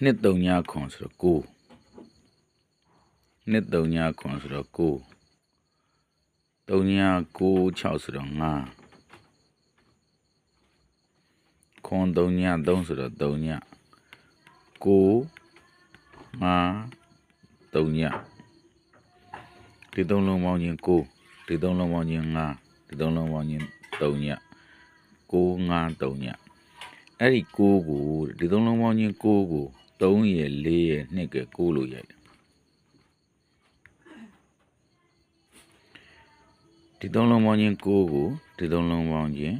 နှစ်3ညခွန်ဆိုတော့9နှစ်3ညခွန်ဆိုတော့9 3ည9 6ဆိုတော့5ခွန်3ည3ဆိုတော့3ည9 5 3ညဒီ3လုံးပေါင်းခြင်း9ဒီ3လုံးပေါင်းခြင်း5ဒီ3လုံးပေါင်းခြင်း3ည9 5 3ညအဲ့ဒီ9ကိုဒီ3လုံးပေါင်းခြင်း9ကို3ရယ်4ရယ်2က9လို့ရိုက်ဒီ3လုံးပေါင်းခြင်း9ကိုဒီ3လုံးပေါင်းခြင်း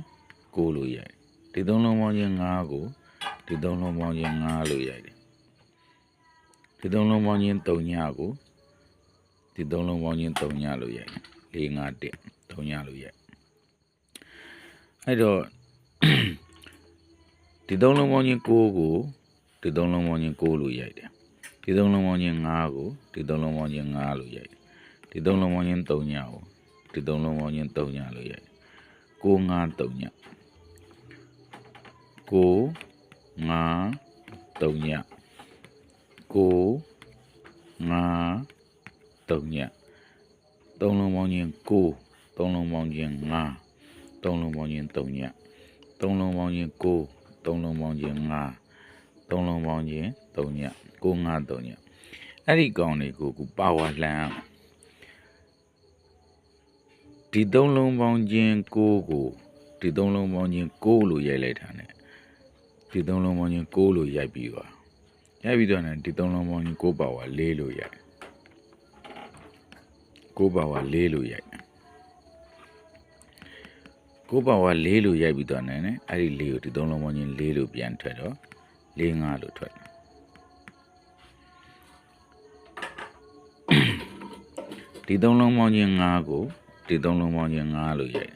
9လို့ရိုက်ဒီ3လုံးပေါင်းခြင်း5ကိုဒီ3လုံးပေါင်းခြင်း5လို့ရိုက်တယ်ဒီ3လုံးပေါင်းခြင်း3ညကိုဒီ3လုံးပေါင်းခြင်း3ညလို့ရိုက်4 5 1 3ညလို့ရိုက်အဲ့တော့ဒီ3လုံးပေါင်းခြင်း9ကိုဒီ3လုံးပေါင်းခြင်း9လို့ရိုက်တယ်ဒီ3လုံးပေါင်းခြင်း5ကိုဒီ3လုံးပေါင်းခြင်း5လို့ရိုက်တယ်ဒီ3လုံးပေါင်းခြင်း3ညကိုဒီ3လုံးပေါင်းခြင်း3ညလို့ရိုက်9 5 3ည9 5 3ည9 5 3ည3လုံးပေါင်းခြင်း9 3လုံးပေါင်းခြင်း5 3လုံးပေါင်းခြင်း3ည3လုံးပေါင်းခြင်း9 3လုံးပေါင်းခြင်း5 3လုံးပေါင်းခြင်း3ည9 5 3ညအဲ့ဒီကောင်တွေကိုပါဝါလှမ်းဒီ3လုံးပေါင်းခြင်း9ကိုဒီ3လုံးပေါင်းခြင်း9လို့ရိုက်လိုက်တာ ਨੇ ဒီ3လုံးပေါင်းခြင်း9လို့ရိုက်ပြီးတော့ねဒီ3လုံးပေါင်းခြင်း9ပါဝါ4လို့ရိုက်9ပါဝါ4လို့ရိုက်9ပါဝါ4လို့ရိုက်ပြီးတော့ねအဲ့ဒီ4ကိုဒီ3လုံးပေါင်းခြင်း4လို့ပြန်ထွက်တော့4 5လို့ထွက်ဒီ3လုံးပေါင်းခြင်း5ကိုဒီ3လုံးပေါင်းခြင်း5လို့ရိုက်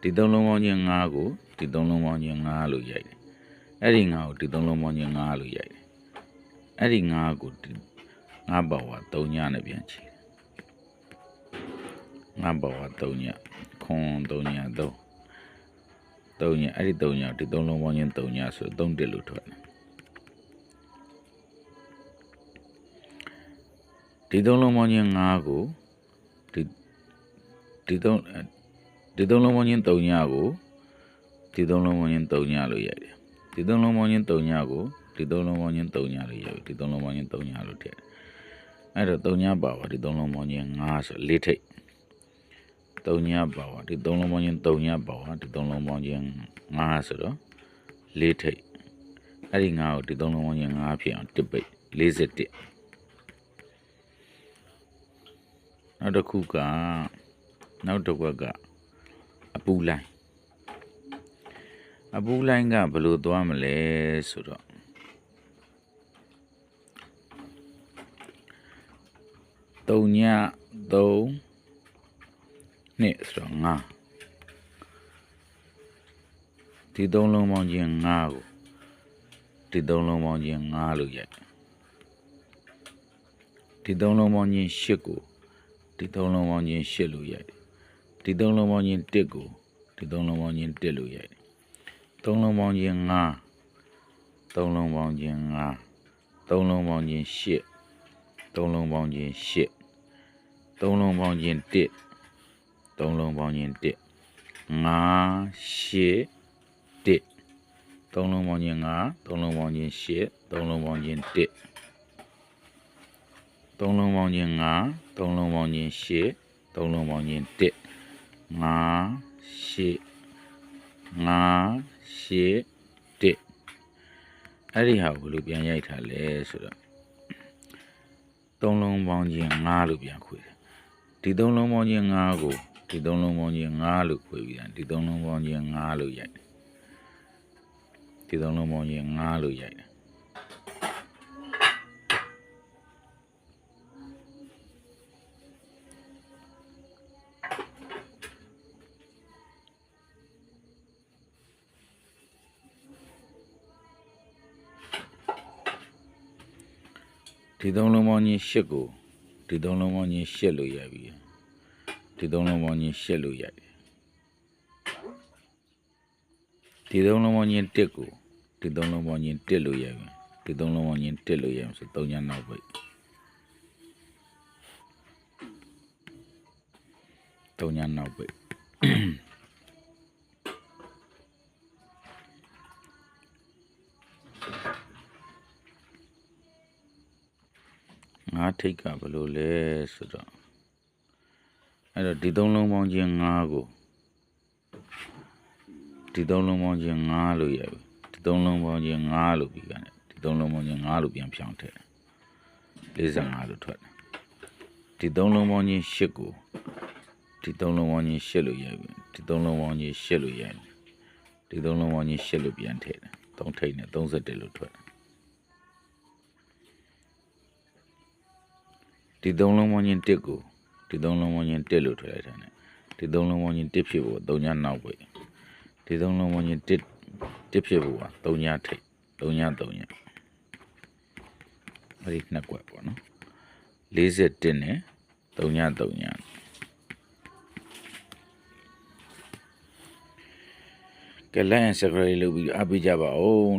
ဒီ3လုံးပေါင်းခြင်း5ကိုဒီ3လုံးပေါင်းခြင်း5လို့ရိုက်အဲ့ဒီ5ကိုဒီ3လုံးပေါင်းခြင်း5လို့ရိုက်အဲ့ဒီ5ကို5ပါဝါ3ညနဲ့ပြန်ချီ5ပါဝါ3ညခွန်3ည3ညအဲ့ဒီ3ညဒီ3လုံးပေါင်းခြင်း3ညဆို3 1လို့ထွက်ဒီ3လုံးပေါင်းခြင်း5ကိုဒီ3လုံးပေါင်းခြင်း3ညကိုဒီ3လုံးပေါင်းခြင်း3ညလို့ရိုက်တယ်ဒီ3လုံးပေါင်းခြင်း3ညကိုဒီ3လုံးပေါင်းခြင်း3ညလို့ရိုက်ဒီ3လုံးပေါင်းခြင်း3ညလို့ထည့်အဲ့တော့3ညပါပါဒီ3လုံးပေါင်းခြင်း5ဆို4ထိပ်3ညပါပါဒီ3လုံးပေါင်းခြင်း3ညပါပါဒီ3လုံးပေါင်းခြင်း5ဆိုတော့4ထိပ်အဲ့ဒီ5ကိုဒီ3လုံးပေါင်းခြင်း5ဖြစ်အောင်တစ်ပိတ်41နောက်တစ်ခုကနောက်တစ်ဝက်ကအပူလိုင်းကဘယ်လိုသွားမလဲဆိုတော့3ည3နှစ်ဆိုတော့5ဒီ3လုံးပေါင်းခြင်း5ကိုဒီ3လုံးပေါင်းခြင်း5လို့ရိုက်ဒီ3လုံးပေါင်းခြင်း8ကိုဒီ3လုံးပေါင်းခြင်း8လို့ရိုက်ဒီ3လုံးပေါင်းခြင်း1ကိုဒီ3လုံးပေါင်းခြင်း1လို့ရိုက်3လုံးပေါင်းခြင်း5 3လုံးပေါင်းခြင်း5 3လုံးပေါင်းခြင်း8 3လုံးပေါင်းခြင်း8 3လုံးပေါင်းခြင်း1 3လုံးပေါင်းခြင်း1 5 8 1 3လုံးပေါင်းခြင်း5 3လုံးပေါင်းခြင်း8 3လုံးပေါင်းခြင်း1 3လုံးပေါင်းခြင်း5 3လုံးပေါင်းခြင်း8 3လုံးပေါင်းခြင်း1 5 8 5 8 1အဲ့ဒီဟာကိုဘယ်လိုပြန်ရိုက်ထားလဲဆိုတော့3လုံးပေါင်းခြင်း5လို့ပြန်ခွေတယ်ဒီ3လုံးပေါင်းခြင်း5ကိုဒီ3လုံးပေါင်းခြင်း5လို့ခွေပြီးတာဒီ3လုံးပေါင်းခြင်း5လို့ရိုက်တယ်ဒီ3လုံးပေါင်းခြင်း5လို့ရိုက်တယ်ဒီ3လုံးပေါင်းခြင်း8ကိုဒီ3လုံးပေါင်းခြင်း8လို့ရိုက်ပြီးဒီ3လုံးပေါင်းခြင်း8လို့ရိုက်တယ်ဒီ3လုံးပေါင်းခြင်း1ကို ဒီသုံးလုံးပေါင်းချင်းတက်လို့ရပြီဒီသုံးလုံးပေါင်းချင်းတက်လို့ရပြီဆို3ညနောက်ပိတ်3ညနောက်ပိတ်ငါထိတ်ကဘလို့လဲဆိုတော့အဲ့တော့ဒီသုံးလုံးပေါင်းချင်း5ကိုဒီသုံးလုံးပေါင်းချင်း5လို့ရပြီဒီသုံးလုံးပေါင်းချင်း5လို့ပြီးကနေဒီသုံးလုံးပေါင်းချင်း5လို့ပြန်ဖြောင်းထည့်45လို့ထွက်ဒီသုံးလုံးပေါင်းချင်း8ကိုဒီသုံးလုံးပေါင်းချင်း8လို့ရပြီဒီသုံးလုံးပေါင်းချင်း8လို့ရပြီဒီသုံးလုံးပေါင်းချင်း8လို့ပြန်ထည့်တယ်3ထိတ်နဲ့31လို့ထွက်ဒီသုံးလုံးပေါင်းချင်း1ကိုဒီသုံးလုံးပေါင်းချင်း1လို့ထွက်လိုက်တာ ਨੇ ဒီသုံးလုံးပေါင်းချင်း1ဖြစ်ဖို့3ညနောက်ပိတ်ဒီသုံးလုံးပေါင်းချင်း1ဖြစ်ဖို့က3ညထိတ်3ညအဲ့ဒီနှစ်ကွက်ပေါ့နော်41နဲ့3ညကဲလိုက်ရင်စကရီလုပ်ပြီးအပ်ပေးကြပါဦး